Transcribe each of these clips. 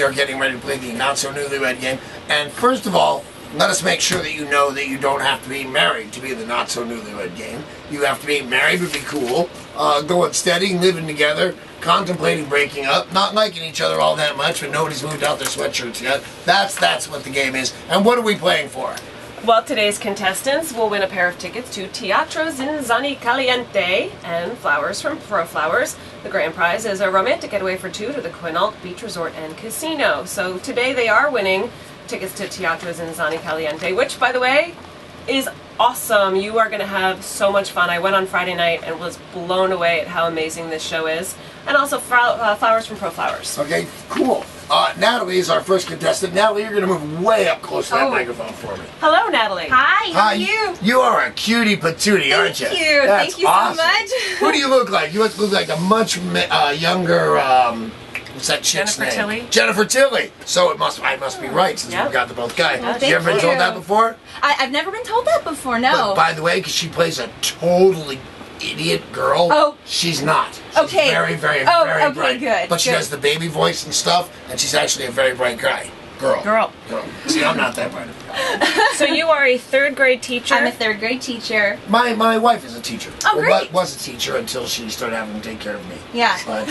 are getting ready to play the Not So Newlywed Game. And first of all, let us make sure that you know that you don't have to be married to be in the Not So Newlywed Game. You have to be married would be cool, going steady, living together, contemplating breaking up, not liking each other all that much, but nobody's moved out their sweatshirts yet. That's what the game is. And what are we playing for? Well, today's contestants will win a pair of tickets to Teatro Zinzani Caliente and flowers from Pro Flowers. The grand prize is a romantic getaway for two to the Quinault Beach Resort and Casino. So today they are winning tickets to Teatro Zinzani Caliente, which, by the way, is awesome. You are going to have so much fun. I went on Friday night and was blown away at how amazing this show is. And also flowers from Pro Flowers. Okay, cool. Natalie is our first contestant. Natalie, you're going to move way up close to that microphone for me. Hello, Natalie. Hi, how are you? You are a cutie patootie, aren't you? Thank you. That's Thank you awesome. so much. Who do you look like? You look like a much younger, what's that chick's name? Jennifer Tilly. Jennifer Tilly. So I must be right since we've got the both guys. Well, you ever been told that before? I've never been told that before, no. But by the way, because she plays a totally idiot girl, she's not. She's very bright. Good. But she has the baby voice and stuff, and she's actually a very bright guy. Girl. See, I'm not that bright of a guy. So you are a third grade teacher? I'm a third grade teacher. My wife is a teacher. Oh, great. Was a teacher until she started having to take care of me. Yeah. But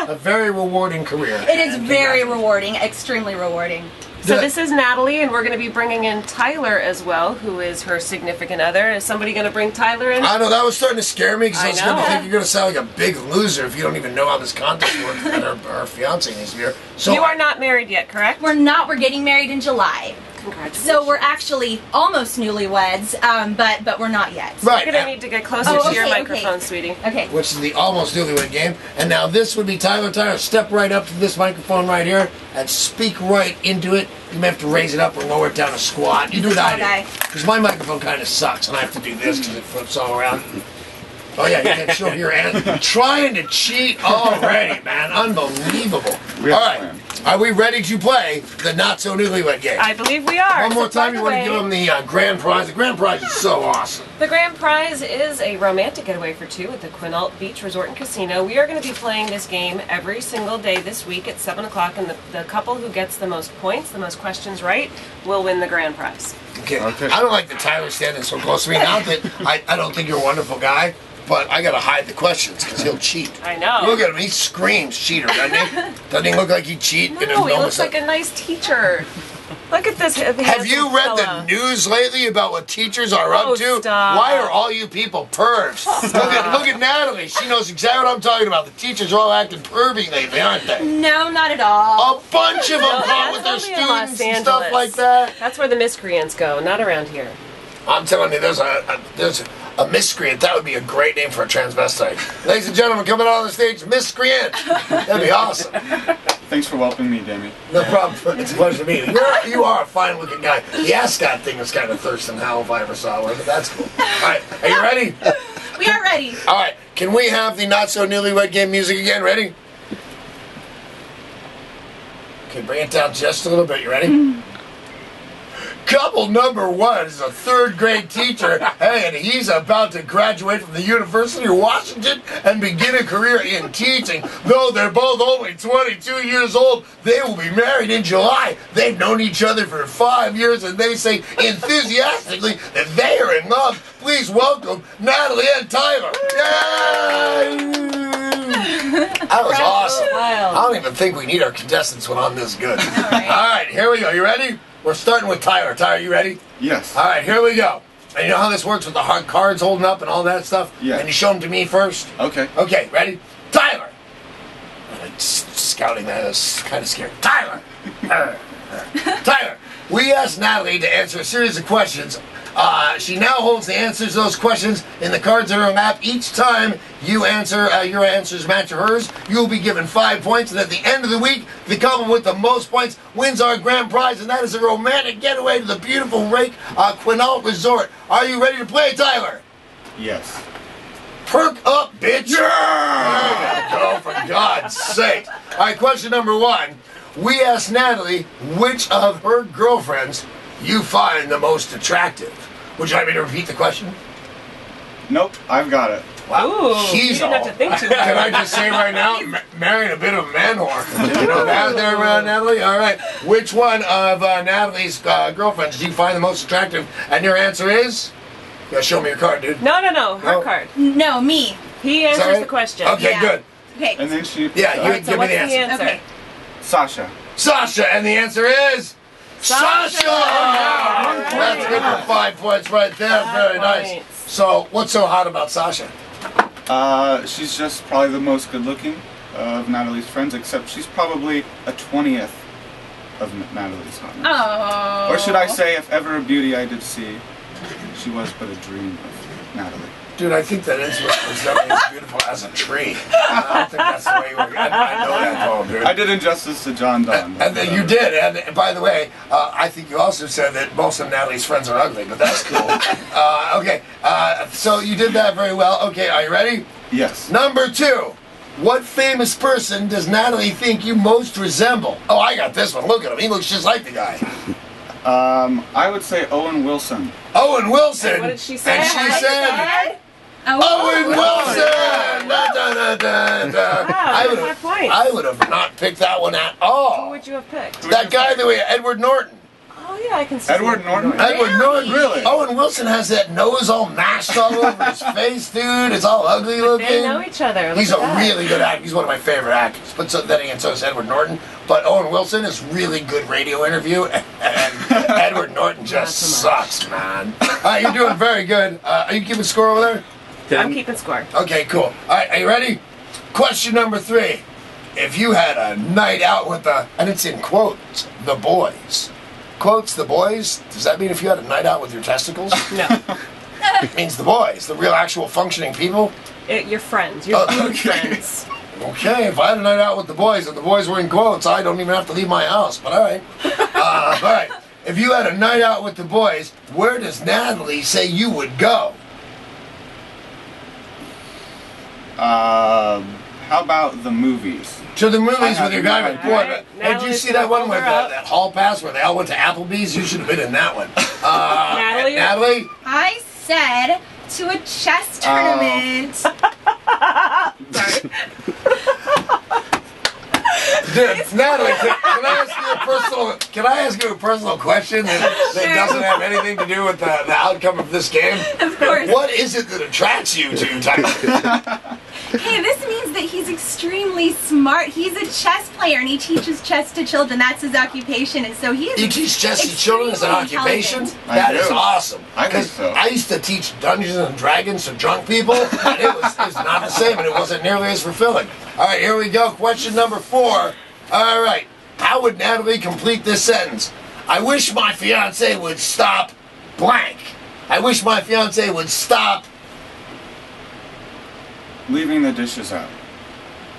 a very rewarding career. It is very rewarding, extremely rewarding. So this is Natalie, and we're going to be bringing in Tyler as well, who is her significant other. Is somebody going to bring Tyler in? I know, that was starting to scare me, because I was going to think know. you're going to sound like a big loser if you don't even know how this contest works that her fiance is here. So you are not married yet, correct? We're not. We're getting married in July. Congratulations. So we're actually almost newlyweds, but we're not yet. Right. You're going to need to get closer to your microphone, sweetie. Okay. Which is the almost newlywed game. And now this would be Tyler. Tyler, step right up to this microphone right here and speak right into it. You may have to raise it up or lower it down a squat. You do what I do. Because my microphone kind of sucks, and I have to do this because it flips all around. Oh yeah, you can show your hand. Trying to cheat already, man. Unbelievable. All right. Are we ready to play the Not So Newlywed Game? I believe we are. One more time, you want to give them the grand prize? The grand prize is so awesome. The grand prize is a romantic getaway for two at the Quinault Beach Resort and Casino. We are going to be playing this game every single day this week at 7 o'clock, and the couple who gets the most points, the most questions right, will win the grand prize. Okay. I don't like that Tyler standing so close to me. Not that I don't think you're a wonderful guy, but I gotta hide the questions because he'll cheat. I know. Look at him, he screams cheater, doesn't he? Doesn't he look like he'd cheat? No, he looks like a nice teacher. Look at this. Have you read the news lately about what teachers are up to? Stop. Why are all you people pervs? Look at Natalie. She knows exactly what I'm talking about. The teachers are all acting pervy lately, aren't they? No, not at all. A bunch of them come with their students and stuff like that. That's where the miscreants go, not around here. I'm telling you, there's a miscreant. That would be a great name for a transvestite. Ladies and gentlemen, coming on the stage, miscreant. That'd be awesome. Thanks for welcoming me, Demi. No problem. It's a pleasure meeting you. You are a fine-looking guy. The ascot thing is kind of Thurston Howell if I ever saw one, but that's cool. All right, are you ready? We are ready. All right, can we have the Not So Newlywed Game music again? Ready? Okay, bring it down just a little bit. You ready? Couple number one is a third grade teacher, and he's about to graduate from the University of Washington and begin a career in teaching. Though they're both only 22 years old, they will be married in July. They've known each other for 5 years, and they say enthusiastically that they are in love. Please welcome Natalie and Tyler. Yay! That was awesome. I don't even think we need our contestants when I'm this good. All right, here we go. You ready? We're starting with Tyler. Tyler, you ready? Yes. All right, here we go. And you know how this works with the hard cards holding up and all that stuff? Yeah. And you show them to me first? Okay. Okay, ready? Tyler! Scouting that is kind of scary. Tyler! Tyler, we asked Natalie to answer a series of questions. She now holds the answers to those questions in the cards in her lap. Each time you answer, your answers match hers, you will be given 5 points. And at the end of the week, the couple with the most points wins our grand prize, and that is a romantic getaway to the beautiful Quinault Resort. Are you ready to play, Tyler? Yes. Perk up, bitch! Yeah! There you go, for God's sake. All right, question number one. We asked Natalie which of her girlfriends you find the most attractive. Would you like me to repeat the question? Nope, I've got it. Wow. Ooh, you He's didn't have to think too hard. Can I just say right now, marrying a bit of a man whore. Did you know that there, Natalie? All right. Which one of Natalie's girlfriends do you find the most attractive? And your answer is? You gotta show me your card, dude. No, her Oh. card. No, me. He answers Sorry? the question. Okay, Yeah. good. Okay. And then she. Yeah, you Alright, so give me what's the answer. Okay. Sasha. Sasha, and the answer is Sasha. That's good for 5 points right there. Very nice. points. So, what's so hot about Sasha? She's just probably the most good-looking of Natalie's friends, except she's probably a 20th of Natalie's hotness. Oh. Or should I say, if ever a beauty I did see, she was but a dream of Natalie. Dude, I think that is what presenting as beautiful as a tree. I don't think that's the way you were. I know that poem, dude. I did injustice to John Donne. And then you did, and by the way, I think you also said that most of Natalie's friends are ugly, but that's cool. Okay, so you did that very well. Okay, are you ready? Yes. Number 2. What famous person does Natalie think you most resemble? Oh, I got this one. Look at him. He looks just like the guy. I would say Owen Wilson. Owen Wilson. And what did she say? And she said, Oh. Owen Wilson. Da, da, da, da, da. Wow, 5 points. I would have not picked that one at all. Who would you have picked? That guy that we Edward Norton. Oh yeah, I can see. Edward Norton? Edward Norton. Really? Owen Wilson has that nose all mashed all over his face, dude. It's all ugly looking. They know each other. Look He's at a that. really good actor. He's one of my favorite actors. But so then again, so is Edward Norton. But Owen Wilson is really good radio interview, and Edward Norton just Not sucks, man. You're doing very good. Are you keeping score over there? I'm keeping score. Okay, cool. All right, are you ready? Question number 3. If you had a night out with and it's in quotes, the boys. Quotes, the boys? Does that mean if you had a night out with your testicles? No, It means the boys, the real actual functioning people? your friends, your Oh, good okay. friends. Okay, if I had a night out with the boys and the boys were in quotes, I don't even have to leave my house, but all right. All right. If you had a night out with the boys, where does Natalie say you would go? How about the movies? To the movies I with your have guy no with idea. boy. All right, Hey, did you Natalie's see that gonna one hold with her up. that hall pass where they all went to Applebee's? You should have been in that one. Natalie? Natalie? I said to a chess tournament. Sorry. Dude, Natalie, can I ask you a personal question that Sure. doesn't have anything to do with the outcome of this game? Of course. What is it that attracts you to Tyler? Hey, this means that he's extremely smart. He's a chess player and he teaches chess to children. That's his occupation. And so he is You teach chess to children as an extremely occupation? intelligent. That I is do. awesome. I think 'Cause so. I used to teach Dungeons and Dragons to drunk people, and it was not the same, and it wasn't nearly as fulfilling. All right, here we go. Question number 4. All right. How would Natalie complete this sentence? I wish my fiance would stop blank. I wish my fiance would stop. Leaving the dishes out.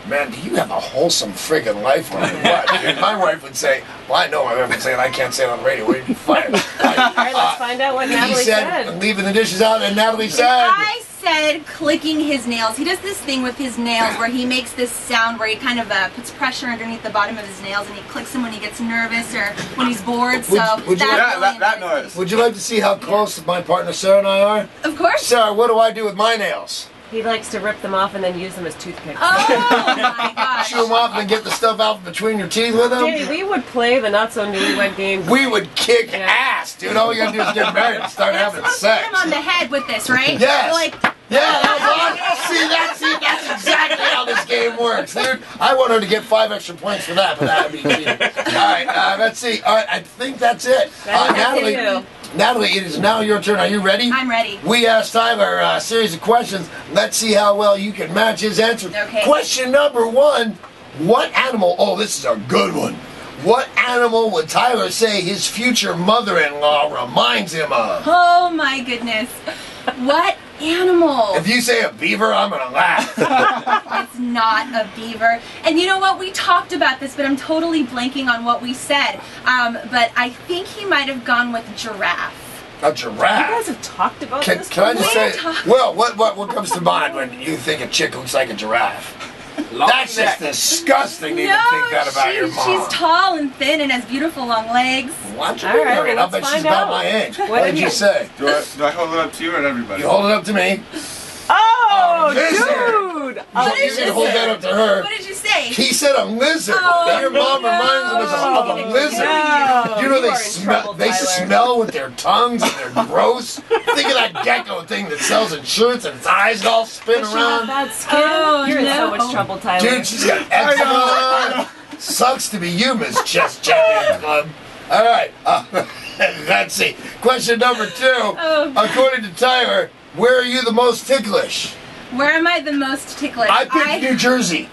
Man, do you have a wholesome friggin' life or what? Dude, my wife would say, well, I know my wife would say, and I can't say it on the radio, we'd be fired. All right, let's find out what He Natalie said, said. leaving the dishes out, and Natalie said, I said clicking his nails. He does this thing with his nails where he makes this sound where he kind of puts pressure underneath the bottom of his nails and he clicks them when he gets nervous or when he's bored. So would you- that Yeah, really that annoys me. noise. would you like to see how close my partner Sarah and I are? Of course. Sarah, what do I do with my nails? He likes to rip them off and then use them as toothpicks. Oh my gosh. Chew them off and then get the stuff out between your teeth with Danny, them? we would play the Not So Newlywed Game. We would kick Yeah. ass, dude. All we gotta do is get married and start You're having supposed to hit him sex. on the head with this, right? Yes. Like, Yeah, that's on. See, that's exactly how this game works, dude. I want her to get 5 extra points for that, but that would be cheating. All right, let's see. All right, I think that's it. That's Natalie, it. Natalie, it is now your turn. Are you ready? I'm ready. We asked Tyler a series of questions. Let's see how well you can match his answers. Okay. Question number 1. What animal, oh, this is a good one. What animal would Tyler say his future mother-in-law reminds him of? Oh my goodness. What animal? If you say a beaver, I'm going to laugh. It's not a beaver. And you know what? We talked about this, but I'm totally blanking on what we said. But I think he might have gone with giraffe. A You giraffe. guys have talked about Can this I just say, Wait. well, what comes to mind when you think a chick looks like a giraffe? That's just disgusting to even think that about your mom. she's tall and thin and has beautiful long legs. Why don't you All be right, married? well, I'll bet let's she's find about out. my age. What What did did you you- say? Do I hold it up to you or to everybody? You hold it up to me. Oh, Oh, lizard. dude! You can hold that up to her. What did you say? He said a lizard. Oh, Your mom reminds him of a lizard. No, You know you they are in smell. trouble, They Tyler. smell with their tongues and they're gross. Think of that gecko thing that sells insurance and its eyes all spin Does she have around. bad skin? Oh, You're in so no. much trouble, Tyler. Dude, she's got eczema. Sucks to be you, Miss Chess Champion Club. All right. Let's see. Question number 2. According to Tyler, where are you the most ticklish? Where am I the most ticklish? I picked New Jersey.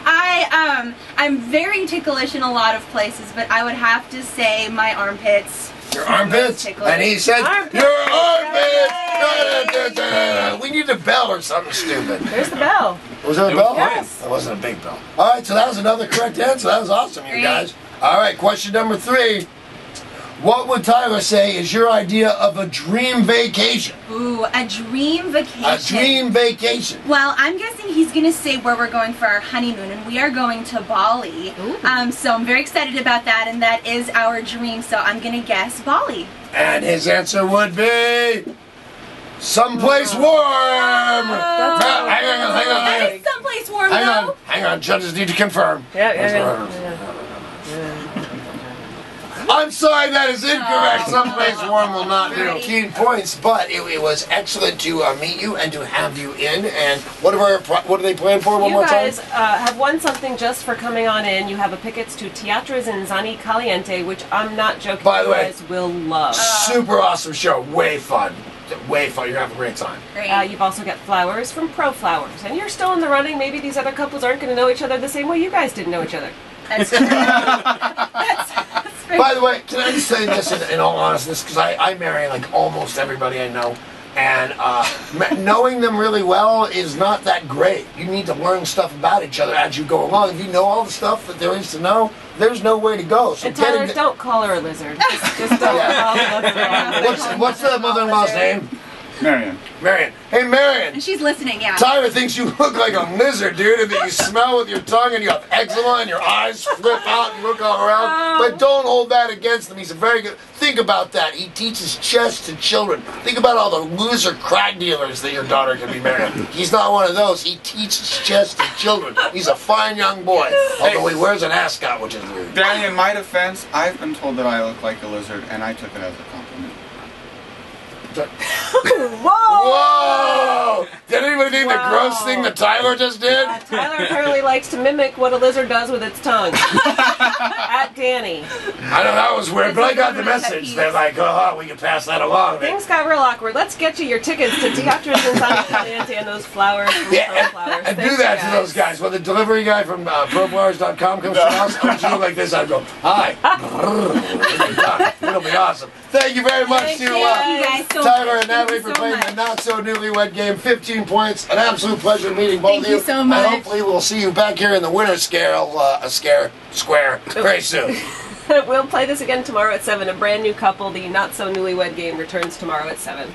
I'm very ticklish in a lot of places, but I would have to say my armpits. Your armpits? Ticklish. And he said, Armpits. your armpits! We need a bell or something stupid. There's the bell. Was there a bell? Yes. That wasn't a big bell. All right, so that was another correct answer. That was awesome, you Great. guys. All right, question number 3. What would Tyler say is your idea of a dream vacation? Ooh, a dream vacation. A dream vacation. Well, I'm guessing he's gonna say where we're going for our honeymoon, and we are going to Bali. So I'm very excited about that, and that is our dream. So I'm gonna guess Bali. And his answer would be someplace warm. That's Hang on. That is someplace warm, though. Hang on. Judges need to confirm. Yeah. I'm sorry, that is incorrect. Someplace warm will not do. Right. 15 points, but it was excellent to meet you and to have you in. And what do they plan for one You more guys time? have won something just for coming on in. You have a tickets to Teatros in Zani Caliente, which I'm not joking. By the you way, guys will love. Super awesome show. Way fun. Way fun. You're going to have a great time. Great. You've also got flowers from Pro Flowers, and you're still in the running. Maybe these other couples aren't going to know each other the same way you guys didn't know each other. That's true. That's very By the way, can I just say this in all honestness? Because I marry like almost everybody I know. And knowing them really well is not that great. You need to learn stuff about each other as you go along. If you know all the stuff that there is to know, there's no way to go. So And Tyler, getting don't call her a lizard. Just don't call her a lizard. what's the mother-in-law's name? Marion. Marion. Hey, Marion. And she's listening, yeah. Tyler thinks you look like a lizard, dude, and that you smell with your tongue and you have eczema and your eyes flip out and look all around. But don't hold that against him. He's a very good... Think about that. He teaches chess to children. Think about all the loser crack dealers that your daughter can be married. He's not one of those. He teaches chess to children. He's a fine young boy. Although he wears an ascot, which is weird. Danny, in my defense, I've been told that I look like a lizard, and I took it as a compliment. Whoa! Whoa! Did anybody think the Wow. gross thing that Tyler just did? Tyler apparently likes to mimic what a lizard does with its tongue. At Danny. I know that was weird, but I got the message. They're like, oh, we can pass that along. Things got real awkward. Let's get you your tickets to Teatros in San Caliente and those flowers. Yeah, flowers. and do Thanks, that you to those guys. When the delivery guy from proflowers.com comes to the house, I want you to look like this. I'd go, hi. It'll be awesome. Thank you very much Thank to you. Thank you guys so Tyler much. and Natalie Thank for you so playing the much. Not So Newlywed Game. 15 points. An absolute pleasure meeting both Thank of you. you so much. And hopefully we'll see you back here in the winner's square very soon. We'll play this again tomorrow at 7. A brand new couple, the Not So Newlywed Game, returns tomorrow at 7.